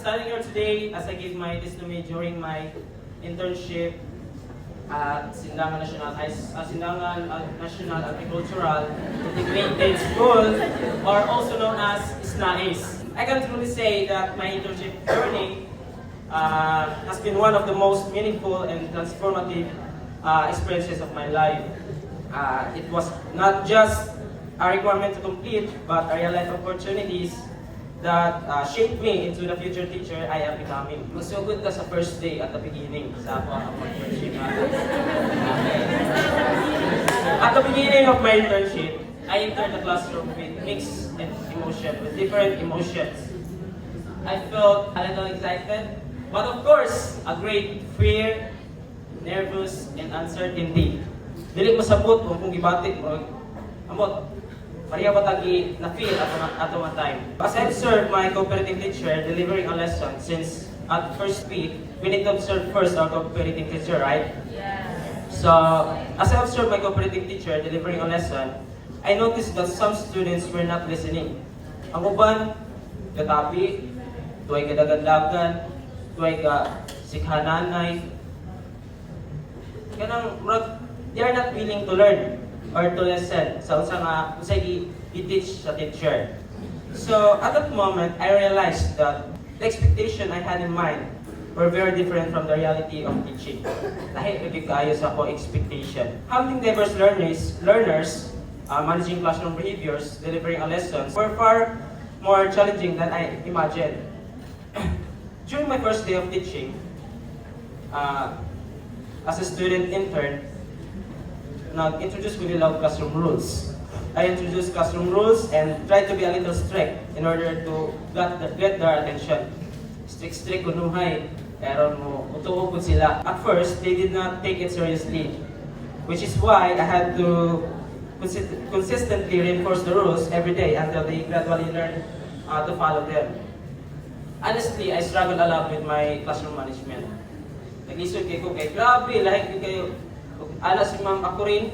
Standing here today as I give my testimony during my internship at Sindangan National Agricultural Integrated School, or also known as SNAIS. I can truly say that my internship journey has been one of the most meaningful and transformative experiences of my life. It was not just a requirement to complete, but a real life opportunities that shaped me into the future teacher I am becoming. Magsugod ka sa first day at the beginning sa ako ang internship. At the beginning of my internship, I entered the classroom with mixed emotions, with different emotions. I felt a little excited, but of course, a great fear, nervous, and uncertainty. Dili ko sabot kung gibati mo. Amot, Maria Batagi na feel at one time. As I observed my cooperative teacher delivering a lesson, since at first week, we need to observe first our cooperative teacher, right? Yeah. So, as I observed my cooperative teacher delivering a lesson, I noticed that some students were not listening. Ang uban, katabi, tuway kadagandagan, tuway ka sikhananay. Kanang, they are not willing to learn or to listen sa usay i-teach sa teacher. So at that moment, I realized that the expectation I had in mind were very different from the reality of teaching. Lahi naging kaayo sa ako expectation. Handling diverse learners, managing classroom behaviors, delivering a lesson were far more challenging than I imagined. During my first day of teaching, as a student intern, nag-introduce ko nila classroom rules. I introduced classroom rules and tried to be a little strict in order to get their attention. Strict ko nuhay, pero utuo po sila. At first, they did not take it seriously, which is why I had to consistently reinforce the rules every day until they gradually learned to follow them. Honestly, I struggled a lot with my classroom management. Nag-isod ko kay grabe, lahig kayo. Ala si Ma'am ako rin,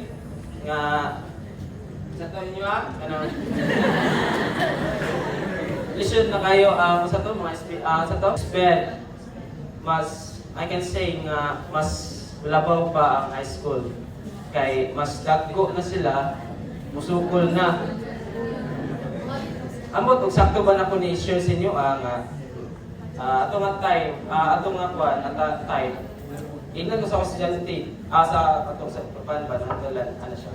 nga sa to inyo lisod na kayo sa to, mga sa to, sped, mas, I can say nga, mas labaw pa ang high school. Kay mas dagko na sila, musukol na. Amot, kung sakto ba na ko ni-share sa inyo, ato nga time, ato nga kwan, at time, ilan ko sa estudyante, sa atong sa papan ba ng dalan, ano siya?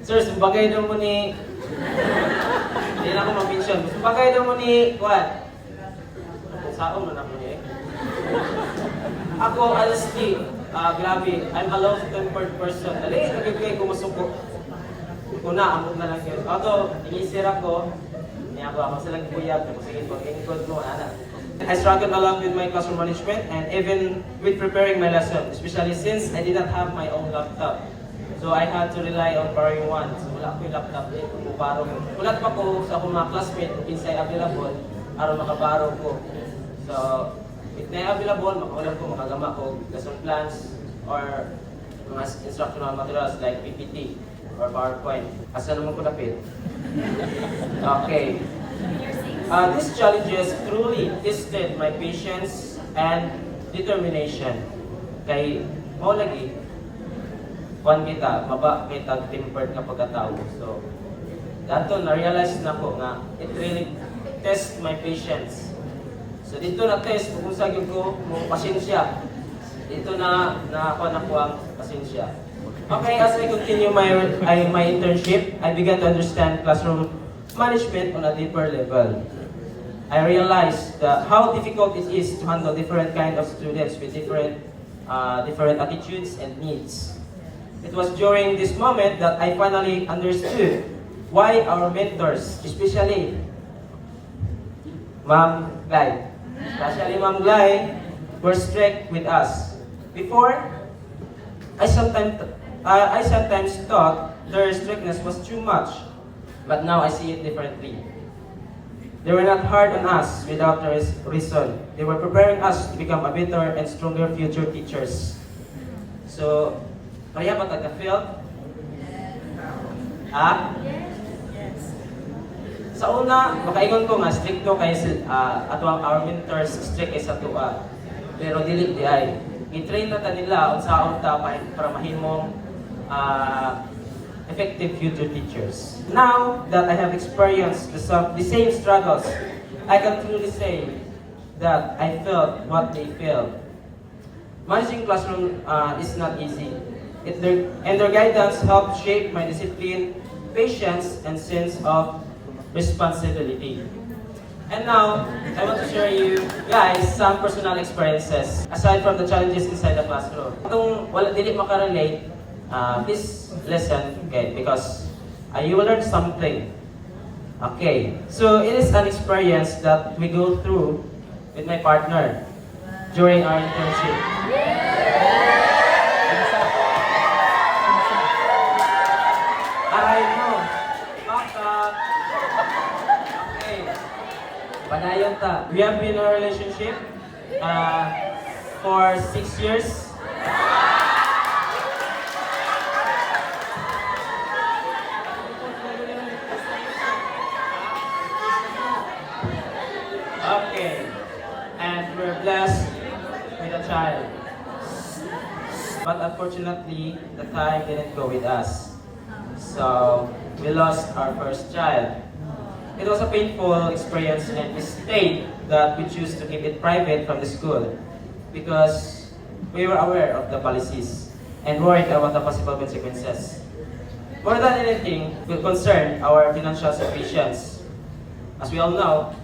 Sir, sumbagay daw mo ni, hindi na ako ma-mention, sumbagay daw mo ni, kuwan? Saan mo na ako niya eh? Ako, honestly, grabe, I'm a low-tempered person. Dali, nagigay ko masuko. Una, amot na lang yun. Ako, inisir ako, niya ako silang buyag, sige, pag-ingkod mo, anak. I struggled a lot with my classroom management and even with preparing my lesson, especially since I did not have my own laptop. So I had to rely on borrowing one. So wala ko yung laptop, baro ko. Wala pa ko sa akong mga classmate kung kinsay available, aron makabaro ko. So, if na available, makaulam ko, makagama ko lesson plans or mga instructional materials like PPT or PowerPoint. Asa naman ko napit? Okay. These challenges truly tested my patience and determination. Kay mo lagi, kwan kita, maba kita tempered na pagkatao. So, dato na-realize na ko nga, it really test my patience. So, dito na-test, kung sagin ko, mong pasensya. Dito na ako ang pasensya. Okay, as I continue my internship, I began to understand classroom management on a deeper level. I realized how difficult it is to handle different kind of students with different attitudes and needs. It was during this moment that I finally understood why our mentors, especially Ma'am Glay, were strict with us. Before, I sometimes thought their strictness was too much, but now I see it differently. They were not hard on us without a reason. They were preparing us to become a better and stronger future teachers. So, kaya ba taga-feel? Yes. Sa una, makaingon ko nga stricto kay ato our mentors strict kay sa tuwa. Pero dili di ay. I-train na ta nila unsaon ta para mahimong effective future teachers. Now that I have experienced the same struggles, I can truly say that I felt what they felt. Managing classroom is not easy. And their guidance helped shape my discipline, patience, and sense of responsibility. And now, I want to share you guys some personal experiences aside from the challenges inside the classroom. Kung wala dili makarelate, please listen, okay, because you will learn something. Okay, so it is an experience that we go through with my partner during our internship. I know. Okay. Padayon ta. We have been in a relationship for 6 years. Okay. And we're blessed with a child. But unfortunately, the time didn't go with us. So, we lost our first child. It was a painful experience and we stayed that we choose to keep it private from the school because we were aware of the policies and worried about the possible consequences. More than anything, we concerned our financial situations. As we all know,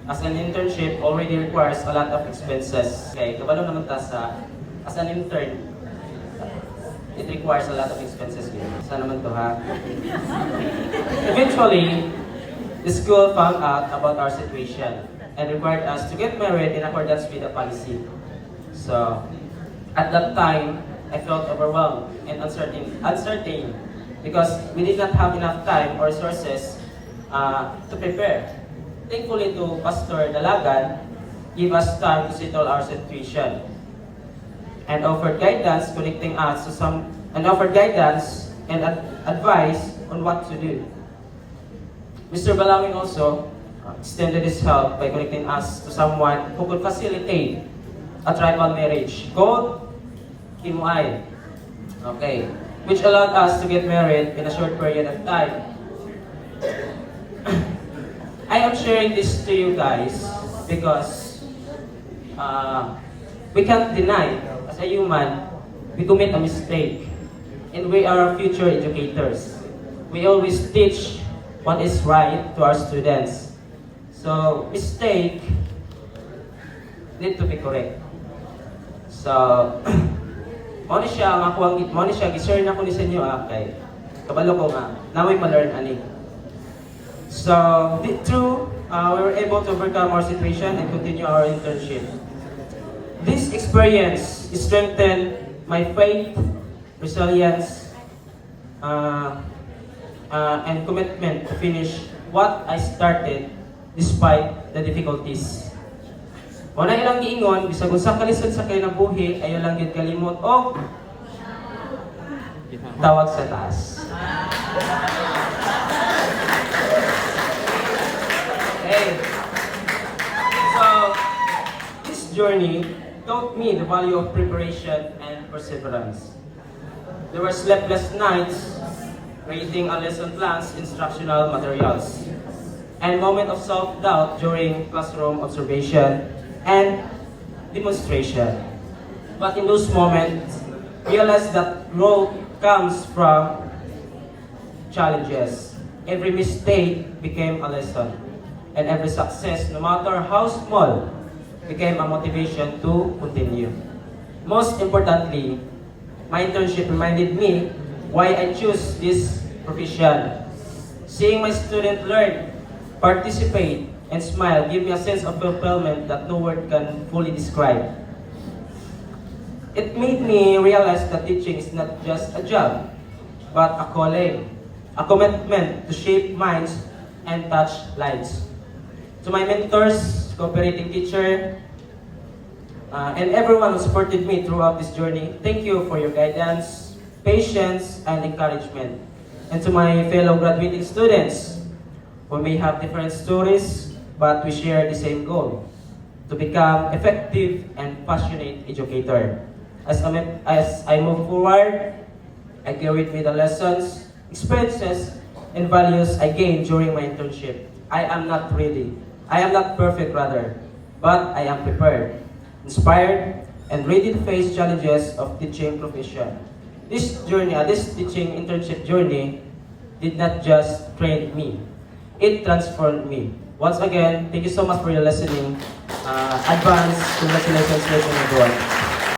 as an internship already requires a lot of expenses. Okay, kabalo naman ta sa as an intern, it requires a lot of expenses. Saan naman to ha? Eventually, the school found out about our situation and required us to get married in accordance with the policy. So, at that time, I felt overwhelmed and uncertain because we did not have enough time or resources to prepare. Thankfully to Pastor Dalagan, give us time to settle our situation and offered guidance connecting us to advice on what to do. Mr. Balawin also extended his help by connecting us to someone who could facilitate a tribal marriage called Kimuay. Okay, which allowed us to get married in a short period of time. I am sharing this to you guys because we can't deny, as a human, we commit a mistake and we are future educators. We always teach what is right to our students. So, mistake need to be correct. So, mo ni siya gi-share na ko ni sa inyo kay kabalo ko nga naway ma-learn ani. So, through we were able to overcome our situation and continue our internship. This experience strengthened my faith, resilience, and commitment to finish what I started despite the difficulties. Wala ilang giingon, bisag usa ka lisod sa kay nabuhi, ayo lang gyud kalimot og tawag sa taas. Okay. So, this journey taught me the value of preparation and perseverance. There were sleepless nights creating a lesson plans, instructional materials, and moment of self-doubt during classroom observation and demonstration. But in those moments, realize that growth comes from challenges. Every mistake became a lesson, and every success, no matter how small, became a motivation to continue. Most importantly, my internship reminded me why I choose this profession. Seeing my student learn, participate, and smile give me a sense of fulfillment that no word can fully describe. It made me realize that teaching is not just a job, but a calling, a commitment to shape minds and touch lives. To my mentors, cooperating teacher, and everyone who supported me throughout this journey, thank you for your guidance, patience, and encouragement. And to my fellow graduating students, We may have different stories, but we share the same goal: to become effective and passionate educator. As I move forward, I carry with me the lessons, experiences, and values I gained during my internship. I am not ready. I am not perfect rather, but I am prepared, inspired, and ready to face challenges of teaching profession. This teaching internship journey did not just train me, it transformed me. Once again, thank you so much for your listening. Advance congratulations, listening everyone.